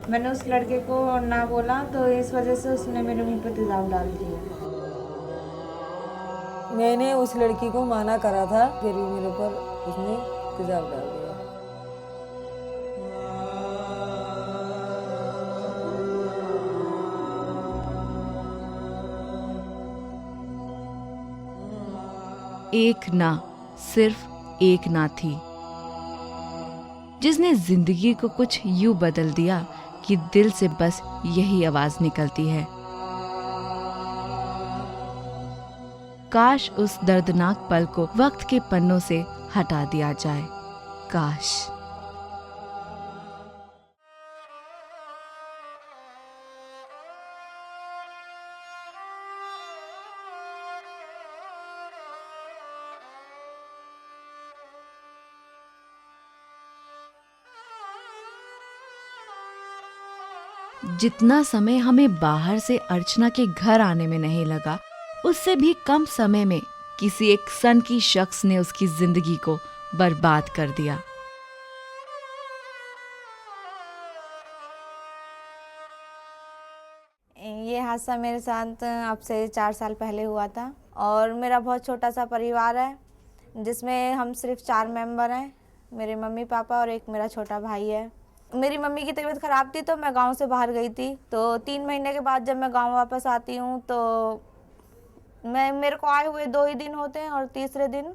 मैंने उस लड़के को ना बोला तो इस वजह से उसने मेरे मुंह पे तेजाब डाल दिया। मैंने उस लड़की को माना करा था, फिर भी मेरे ऊपर उसने तेजाब डाल दिया। एक ना, सिर्फ एक ना थी जिसने जिंदगी को कुछ यूं बदल दिया कि दिल से बस यही आवाज निकलती है, काश उस दर्दनाक पल को वक्त के पन्नों से हटा दिया जाए। काश। जितना समय हमें बाहर से अर्चना के घर आने में नहीं लगा, उससे भी कम समय में किसी एक सनकी शख्स ने उसकी जिंदगी को बर्बाद कर दिया। ये हादसा मेरे साथ अब से 4 साल पहले हुआ था और मेरा बहुत छोटा सा परिवार है जिसमें हम सिर्फ 4 मेंबर हैं। मेरे मम्मी पापा और एक मेरा छोटा भाई है। मेरी मम्मी की तबीयत ख़राब थी तो मैं गांव से बाहर गई थी। तो 3 महीने के बाद जब मैं गांव वापस आती हूँ तो मेरे को आए हुए 2 ही दिन होते हैं और तीसरे दिन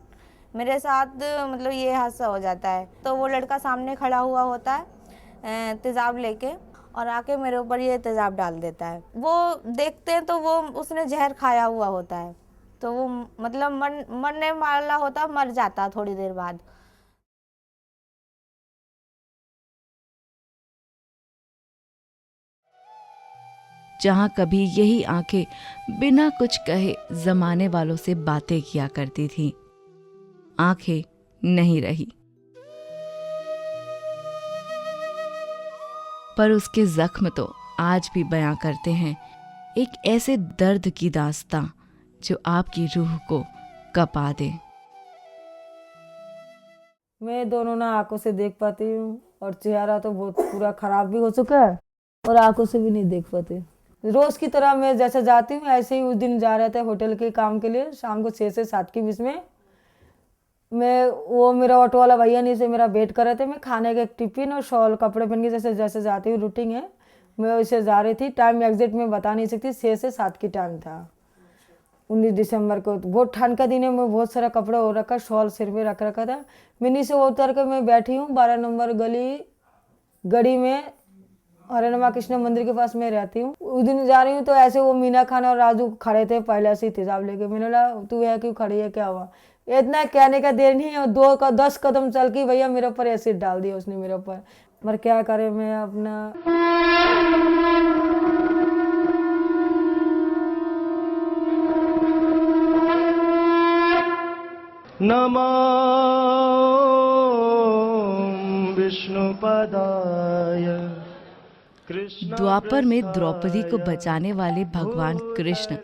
मेरे साथ मतलब ये हादसा हो जाता है। तो वो लड़का सामने खड़ा हुआ होता है तेज़ाब लेके और आके मेरे ऊपर ये तेज़ाब डाल देता है। वो देखते हैं तो वो उसने जहर खाया हुआ होता है, तो वो मतलब मरने वाला होता, मर जाता थोड़ी देर बाद। जहां कभी यही आंखें बिना कुछ कहे जमाने वालों से बातें किया करती थीं, आंखें नहीं रही, पर उसके जख्म तो आज भी बयां करते हैं एक ऐसे दर्द की दास्तां जो आपकी रूह को कपा दे। मैं दोनों ना आंखों से देख पाती हूँ और चेहरा तो बहुत पूरा खराब भी हो चुका है और आंखों से भी नहीं देख पाती। रोज की तरह मैं जैसे जाती हूँ ऐसे ही उस दिन जा रहे थे होटल के काम के लिए, शाम को 6 से 7 के बीच में। वो मेरा ऑटो वाला भैया नीचे मेरा वेट कर रहे थे। मैं खाने का एक टिफिन और शॉल कपड़े पहन के जैसे जैसे जाती हूँ रूटीन है, मैं वैसे जा रही थी। टाइम एग्जैक्ट मैं बता नहीं सकती, 6 से 7 की टाइम था 19 दिसंबर को। बहुत ठंड का दिन है, मैं बहुत सारा कपड़ा हो रखा, शॉल सिर में रख रखा था। मैं नीचे उतर कर मैं बैठी हूँ 12 नंबर गली में, हरे कृष्ण मंदिर के पास मैं रहती हूँ। उस दिन जा रही हूँ तो ऐसे वो मीना खान और राजू खड़े थे पहले से तेजाब लेके। मैंने बोला तू है क्यों खड़ी है, क्या हुआ? इतना कहने का देर नहीं है, 10 कदम चल के भैया मेरे ऊपर एसिड डाल दिया उसने मेरे ऊपर। पर क्या करे मैं अपना। नमो विष्णुपदाय। द्वापर में द्रौपदी को बचाने वाले भगवान कृष्ण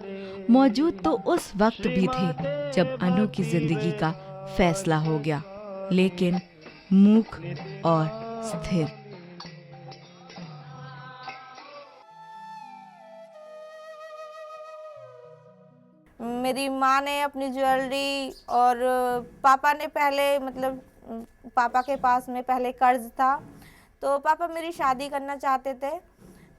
मौजूद तो उस वक्त भी थे जब अनु की जिंदगी का फैसला हो गया, लेकिन मूक और स्थिर। मेरी माँ ने अपनी ज्वेलरी और पापा ने पहले मतलब पापा के पास में पहले कर्ज था, तो पापा मेरी शादी करना चाहते थे।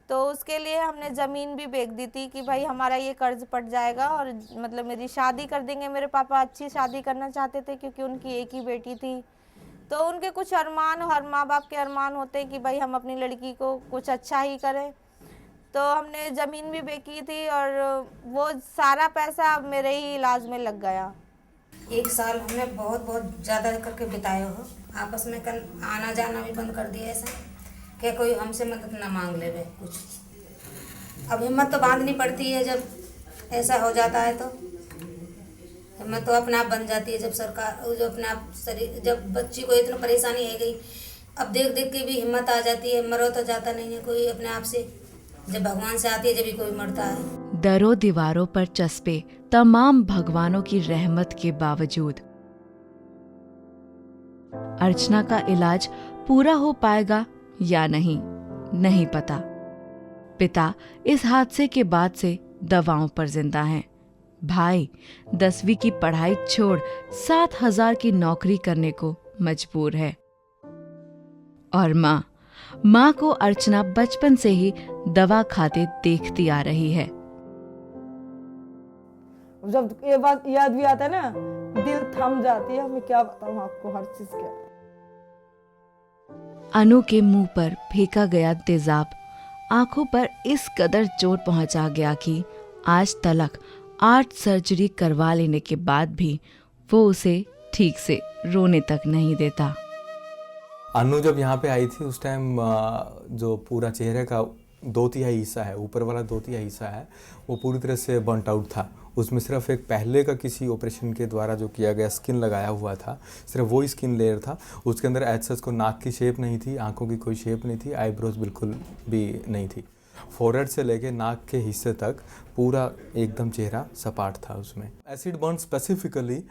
तो उसके लिए हमने ज़मीन भी बेच दी थी कि भाई हमारा ये कर्ज पट जाएगा और मतलब मेरी शादी कर देंगे। मेरे पापा अच्छी शादी करना चाहते थे क्योंकि उनकी एक ही बेटी थी। तो उनके कुछ अरमान, हर माँ बाप के अरमान होते हैं कि भाई हम अपनी लड़की को कुछ अच्छा ही करें। तो हमने ज़मीन भी बेची थी और वो सारा पैसा मेरे ही इलाज में लग गया। 1 साल हमने बहुत ज़्यादा करके बिताए हो। आपस में आना जाना भी बंद कर दिया ऐसा कि कोई हमसे मदद ना मांग ले कुछ। अब हिम्मत तो बांधनी पड़ती है जब ऐसा हो जाता है, तो हिम्मत तो अपने आप बन जाती है जब सरकार जो अपने आप शरीर, जब बच्ची को इतना परेशानी है गई, अब देख देख के भी हिम्मत आ जाती है। मरो तो जाता नहीं है कोई अपने आप से, जब भगवान से आती है जब भी कोई मरता है। दरों दीवारों पर चस्पे तमाम भगवानों की रहमत के बावजूद अर्चना का इलाज पूरा हो पाएगा या नहीं, नहीं पता। पिता इस हादसे के बाद से दवाओं पर जिंदा हैं। भाई 10वीं की पढ़ाई छोड़ 7,000 की नौकरी करने को मजबूर है। और माँ को अर्चना बचपन से ही दवा खाते देखती आ रही है। जब ये बात याद भी आता है ना, दिल थम जाती है। मैं क्या बताऊं आपको हर चीज का। अनु के मुंह पर फेंका गया तेजाब आंखों पर इस कदर चोट पहुंचा गया कि आज तलक 8 सर्जरी करवा लेने के बाद भी वो उसे ठीक से रोने तक नहीं देता। अनु जब यहाँ पे आई थी उस टाइम जो पूरा चेहरे का 2/3 हिस्सा है, ऊपर वाला 2/3 हिस्सा है, वो पूरी तरह से बर्नट आउट था। उसमें सिर्फ एक पहले का किसी ऑपरेशन के द्वारा जो किया गया स्किन लगाया हुआ था, सिर्फ वो स्किन लेयर था। उसके अंदर एच को नाक की शेप नहीं थी, आंखों की कोई शेप नहीं थी, आईब्रोज बिल्कुल भी नहीं थी। फोरहेड से लेके नाक के हिस्से तक पूरा एकदम चेहरा सपाट था। उसमें एसिड बर्न स्पेसिफिकली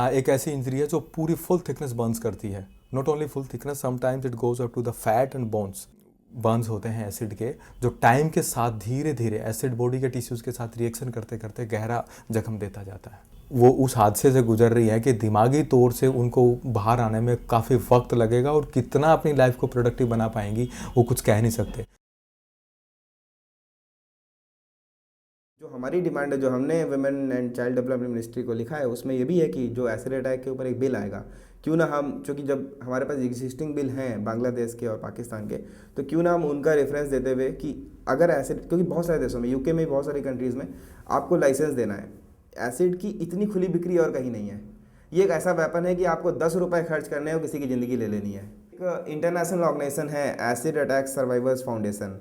एक ऐसी इंजरी है जो पूरी फुल थिकनेस बर्न्स करती है। Not only full thickness, sometimes it goes up to the fat and bones. Burns होते हैं एसिड के, जो टाइम के साथ धीरे धीरे एसिड बॉडी के टिश्यूज़ के साथ रिएक्शन करते करते गहरा जख्म देता जाता है। वो उस हादसे से गुजर रही है कि दिमागी तौर से उनको बाहर आने में काफ़ी वक्त लगेगा और कितना अपनी लाइफ को प्रोडक्टिव बना पाएंगी वो कुछ कह नहीं सकते। जो हमारी डिमांड है, जो हमने women and child development ministry को लिखा है, उसमें ये भी है कि जो एसिड अटैक के ऊपर एक बिल आएगा, क्यों ना हम, चूँकि जब हमारे पास एग्जिस्टिंग बिल हैं बांग्लादेश के और पाकिस्तान के, तो क्यों ना हम उनका रेफरेंस देते हुए कि अगर एसिड, क्योंकि बहुत सारे देशों में, यूके में बहुत सारी कंट्रीज़ में आपको लाइसेंस देना है। एसिड की इतनी खुली बिक्री और कहीं नहीं है। ये एक ऐसा वेपन है कि आपको 10 रुपये खर्च करने और किसी की ज़िंदगी ले लेनी है। एक इंटरनेशनल ऑर्गेनाइजेशन है एसिड अटैक सर्वाइवर्स फाउंडेशन,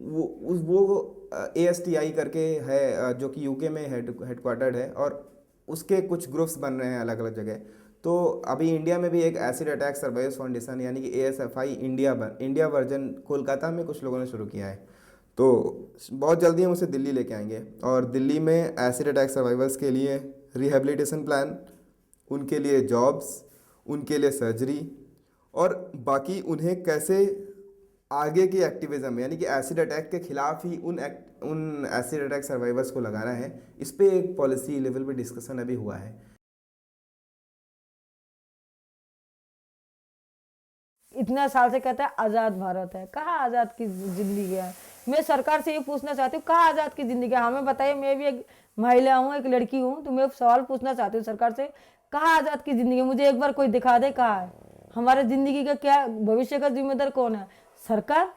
वो ASTI करके है, जो कि यूके में हेडक्वार्टर्ड है, और उसके कुछ ग्रुप्स बन रहे हैं अलग अलग जगह। तो अभी इंडिया में भी एक एसिड अटैक सर्वाइवर्स फाउंडेशन यानी कि ASFI इंडिया वर्जन कोलकाता में कुछ लोगों ने शुरू किया है। तो बहुत जल्दी हम उसे दिल्ली लेके आएंगे, और दिल्ली में एसिड अटैक सर्वाइवर्स के लिए रिहेबिलिटेशन प्लान, उनके लिए जॉब्स, उनके लिए सर्जरी, और बाकी उन्हें कैसे आगे की एक्टिविज्म यानी कि एसिड अटैक के खिलाफ ही उन एसिड अटैक सर्वाइवर्स को लगाना है। इस पे एक पॉलिसी लेवल पे डिस्कशन अभी हुआ है। इतना साल से कहता है आज़ाद भारत है। कहाँ आज़ाद की ज़िंदगी है? मैं सरकार से ये पूछना चाहती हूँ, कहाँ आज़ाद की ज़िंदगी है? हमें बताइए। मैं भी एक महिला हूँ, एक लड़की हूँ, तो मैं सवाल पूछना चाहती हूँ सरकार से, कहाँ आज़ाद की ज़िंदगी? मुझे एक बार कोई दिखा दे कहाँ है। हमारे ज़िंदगी का क्या, भविष्य का जिम्मेदार कौन है? सरकार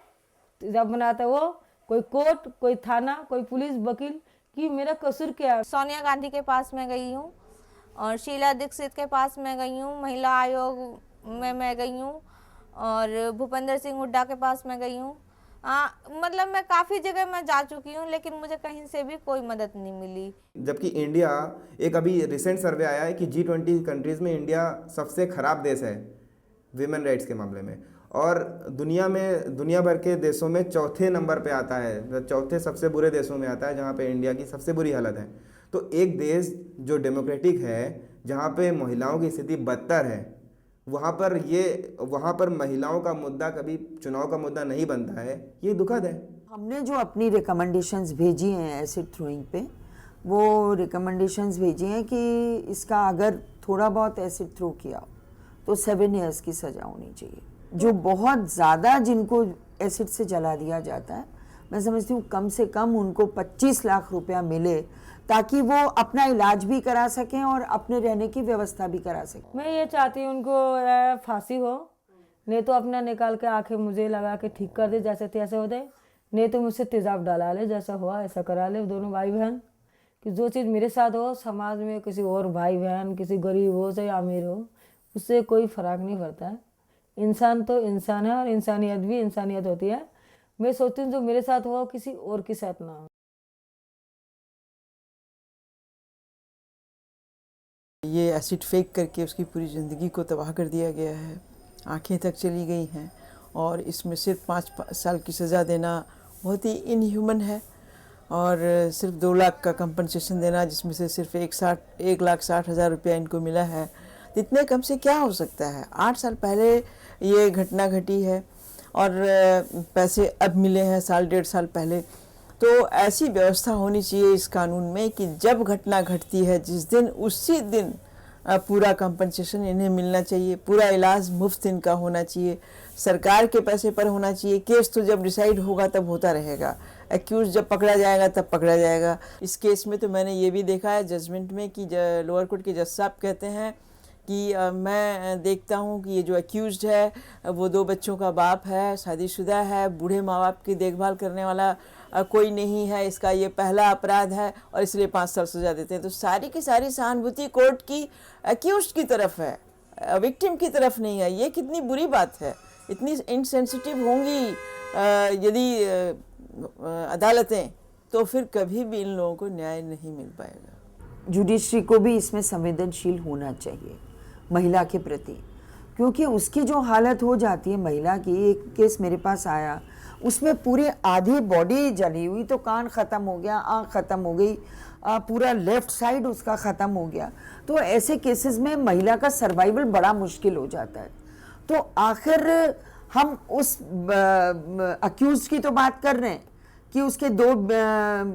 जब बनाता है वो, कोई कोर्ट, कोई थाना, कोई पुलिस, वकील, कि मेरा कसूर क्या है? सोनिया गांधी के पास मैं गई हूँ और शीला दीक्षित के पास मैं गई हूँ, महिला आयोग में मैं गई हूँ, और भूपेंद्र सिंह हुड्डा के पास मैं गई हूँ। मतलब मैं काफ़ी जगह मैं जा चुकी हूँ, लेकिन मुझे कहीं से भी कोई मदद नहीं मिली। जबकि इंडिया, एक अभी रिसेंट सर्वे आया है कि G20 कंट्रीज़ में इंडिया सबसे ख़राब देश है वीमेन राइट्स के मामले में, और दुनिया भर के देशों में चौथे नंबर पे आता है, चौथे सबसे बुरे देशों में आता है, जहाँ पे इंडिया की सबसे बुरी हालत है। तो एक देश जो डेमोक्रेटिक है, जहाँ पे महिलाओं की स्थिति बदतर है, वहाँ पर महिलाओं का मुद्दा कभी चुनाव का मुद्दा नहीं बनता है। ये दुखद है। हमने जो अपनी रिकमेंडेशंस भेजी हैं एसिड थ्रोइंग पे, वो रिकमेंडेशंस भेजी हैं कि इसका अगर थोड़ा बहुत एसिड थ्रो किया तो 7 ईयर्स की सज़ा होनी चाहिए। जो बहुत ज़्यादा जिनको एसिड से जला दिया जाता है, मैं समझती हूँ कम से कम उनको 25 लाख रुपया मिले, ताकि वो अपना इलाज भी करा सकें और अपने रहने की व्यवस्था भी करा सकें। मैं ये चाहती हूँ उनको फांसी हो, नहीं तो अपना निकाल के आंखें मुझे लगा के ठीक कर दे, जैसे तैसे हो दे, नहीं तो मुझसे तेजाब डाला ले, जैसा हुआ ऐसा करा ले। दोनों भाई बहन कि जो चीज़ मेरे साथ हो, समाज में किसी और भाई बहन, किसी गरीब हो चाहे अमीर हो, उससे कोई फ़र्क नहीं पड़ता है। इंसान तो इंसान है और इंसानियत भी इंसानियत होती है। मैं सोचती हूँ जो मेरे साथ हुआ किसी और के साथ ना हो। ये एसिड फेंक करके उसकी पूरी ज़िंदगी को तबाह कर दिया गया है, आंखें तक चली गई हैं, और इसमें सिर्फ 5 साल की सज़ा देना बहुत ही इनह्यूमन है, और सिर्फ 2 लाख का कंपनसेशन देना, जिसमें से सिर्फ 1,60,000 रुपया इनको मिला है। इतने कम से क्या हो सकता है? 8 साल पहले ये घटना घटी है, और पैसे अब मिले हैं साल डेढ़ साल पहले। तो ऐसी व्यवस्था होनी चाहिए इस कानून में कि जब घटना घटती है जिस दिन, उसी दिन पूरा कंपनसेशन इन्हें मिलना चाहिए, पूरा इलाज मुफ्त इनका होना चाहिए, सरकार के पैसे पर होना चाहिए। केस तो जब डिसाइड होगा तब होता रहेगा, एक्यूज जब पकड़ा जाएगा तब पकड़ा जाएगा। इस केस में तो मैंने ये भी देखा है जजमेंट में कि लोअर कोर्ट के जज साहब कहते हैं कि मैं देखता हूँ कि ये जो एक्यूज्ड है वो 2 बच्चों का बाप है, शादीशुदा है, बूढ़े माँ बाप की देखभाल करने वाला कोई नहीं है, इसका ये पहला अपराध है और इसलिए 5 साल सजा देते हैं। तो सारी की सारी सहानुभूति कोर्ट की एक्यूज्ड की तरफ है, विक्टिम की तरफ नहीं है। ये कितनी बुरी बात है। इतनी इनसेंसिटिव होंगी यदि अदालतें, तो फिर कभी भी इन लोगों को न्याय नहीं मिल पाएगा। जुडिशरी को भी इसमें संवेदनशील होना चाहिए महिला के प्रति, क्योंकि उसकी जो हालत हो जाती है महिला की। एक केस मेरे पास आया, उसमें पूरी आधी बॉडी जली हुई, तो कान ख़त्म हो गया, आँख ख़त्म हो गई, पूरा लेफ्ट साइड उसका ख़त्म हो गया। तो ऐसे केसेस में महिला का सर्वाइवल बड़ा मुश्किल हो जाता है। तो आखिर हम उस अक्यूज की तो बात कर रहे हैं कि उसके 2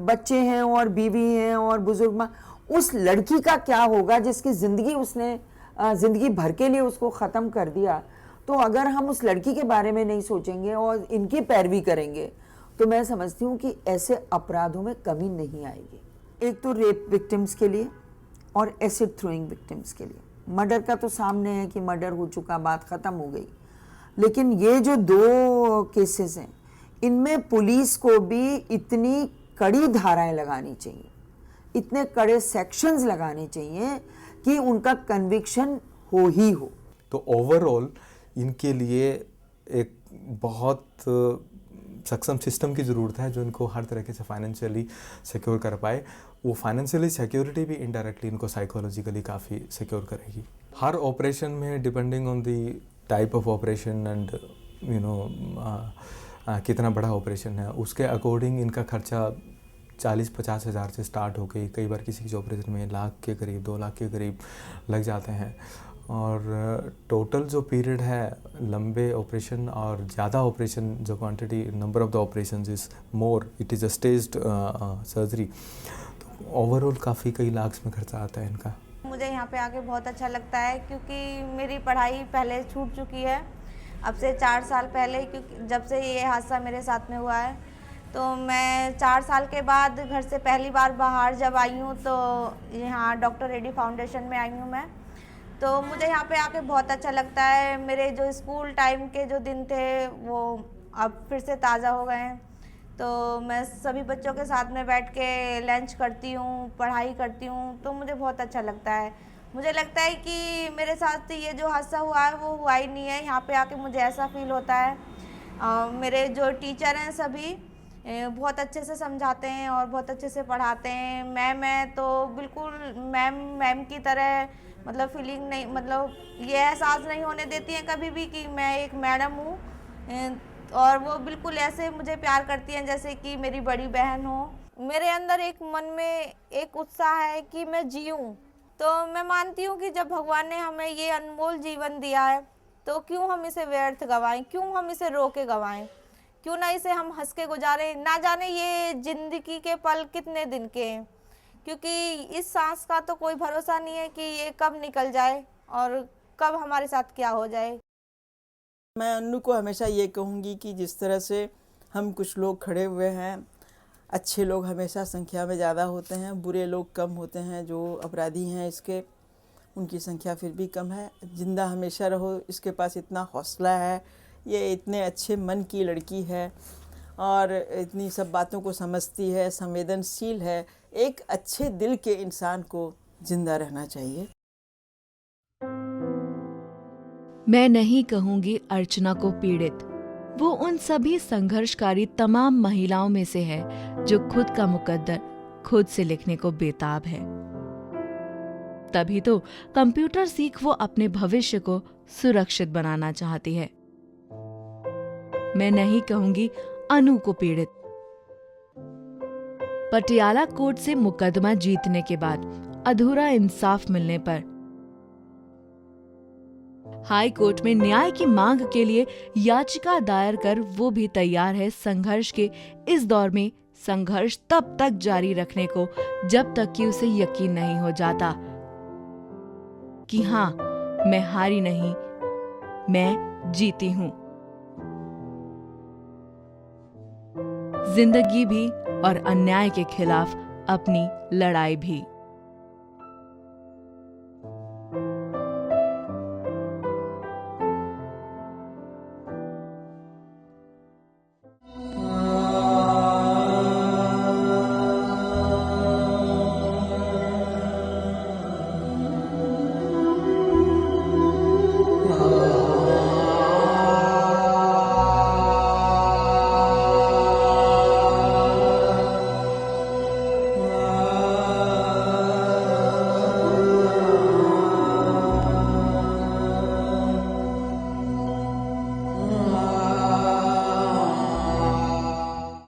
बच्चे हैं और बीवी हैं और बुजुर्ग माँ, उस लड़की का क्या होगा जिसकी ज़िंदगी उसने ज़िंदगी भर के लिए उसको ख़त्म कर दिया। तो अगर हम उस लड़की के बारे में नहीं सोचेंगे और इनकी पैरवी करेंगे तो मैं समझती हूँ कि ऐसे अपराधों में कमी नहीं आएगी। एक तो रेप विक्टिम्स के लिए और एसिड थ्रोइंग विक्टिम्स के लिए। मर्डर का तो सामने है कि मर्डर हो चुका, बात ख़त्म हो गई, लेकिन ये जो 2 केसेस हैं इनमें पुलिस को भी इतनी कड़ी धाराएं लगानी चाहिए, इतने कड़े सेक्शंस लगाने चाहिए कि उनका कन्विक्शन हो ही हो। तो ओवरऑल इनके लिए एक बहुत सक्षम सिस्टम की ज़रूरत है जो इनको हर तरीके से फाइनेंशियली सिक्योर कर पाए। वो फाइनेंशियली सिक्योरिटी भी इनडायरेक्टली इनको साइकोलॉजिकली काफ़ी सिक्योर करेगी। हर ऑपरेशन में depending on the type of operation and कितना बड़ा ऑपरेशन है उसके अकॉर्डिंग इनका खर्चा 40-50 हज़ार से स्टार्ट हो गई। कई बार किसी ऑपरेशन में 1 लाख के करीब 2 लाख के करीब लग जाते हैं। और टोटल जो पीरियड है लंबे ऑपरेशन और ज़्यादा ऑपरेशन जो quantity number of the operations is more, it is a staged surgery, तो ओवरऑल काफ़ी कई लाख में खर्चा आता है इनका। मुझे यहाँ पे आके बहुत अच्छा लगता है क्योंकि मेरी पढ़ाई पहले छूट चुकी है अब से 4 साल पहले, क्योंकि जब से ये हादसा मेरे साथ में हुआ है तो मैं 4 साल के बाद घर से पहली बार बाहर जब आई हूँ तो यहाँ डॉक्टर रेड्डी फाउंडेशन में आई हूँ मैं। तो मुझे यहाँ पे आके बहुत अच्छा लगता है। मेरे जो स्कूल टाइम के जो दिन थे वो अब फिर से ताज़ा हो गए हैं। तो मैं सभी बच्चों के साथ में बैठ के लंच करती हूँ, पढ़ाई करती हूँ, तो मुझे बहुत अच्छा लगता है। मुझे लगता है कि मेरे साथ ये जो हादसा हुआ है वो हुआ ही नहीं है। यहाँ पे आके मुझे ऐसा फील होता है। मेरे जो टीचर हैं सभी बहुत अच्छे से समझाते हैं और बहुत अच्छे से पढ़ाते हैं। मैम तो बिल्कुल मैम की तरह मतलब फीलिंग नहीं, मतलब ये एहसास नहीं होने देती हैं कभी भी कि मैं एक मैडम हूँ, और वो बिल्कुल ऐसे मुझे प्यार करती हैं जैसे कि मेरी बड़ी बहन हो। मेरे अंदर एक मन में एक उत्साह है कि मैं जीऊँ। तो मैं मानती हूँ कि जब भगवान ने हमें ये अनमोल जीवन दिया है तो क्यों हम इसे व्यर्थ गंवाएं, क्यों हम इसे रो के गंवाएं, क्यों ना इसे हम हंस के गुजारें। ना जाने ये ज़िंदगी के पल कितने दिन के हैं, क्योंकि इस सांस का तो कोई भरोसा नहीं है कि ये कब निकल जाए और कब हमारे साथ क्या हो जाए। मैं अन्नू को हमेशा ये कहूँगी कि जिस तरह से हम कुछ लोग खड़े हुए हैं, अच्छे लोग हमेशा संख्या में ज़्यादा होते हैं, बुरे लोग कम होते हैं। जो अपराधी हैं इसके, उनकी संख्या फिर भी कम है। जिंदा हमेशा रहो, इसके पास इतना हौसला है, ये इतने अच्छे मन की लड़की है और इतनी सब बातों को समझती है, संवेदनशील है। एक अच्छे दिल के इंसान को जिंदा रहना चाहिए। मैं नहीं कहूंगी अर्चना को पीड़ित, वो उन सभी संघर्षकारी तमाम महिलाओं में से है जो खुद का मुकद्दर खुद से लिखने को बेताब है। तभी तो कंप्यूटर सीख वो अपने भविष्य को सुरक्षित बनाना चाहती है। मैं नहीं कहूंगी अनु को पीड़ित। पटियाला कोर्ट से मुकदमा जीतने के बाद अधूरा इंसाफ मिलने पर हाई कोर्ट में न्याय की मांग के लिए याचिका दायर कर वो भी तैयार है संघर्ष के इस दौर में संघर्ष तब तक जारी रखने को जब तक कि उसे यकीन नहीं हो जाता कि हाँ, मैं हारी नहीं, मैं जीती हूं। जिंदगी भी और अन्याय के खिलाफ अपनी लड़ाई भी।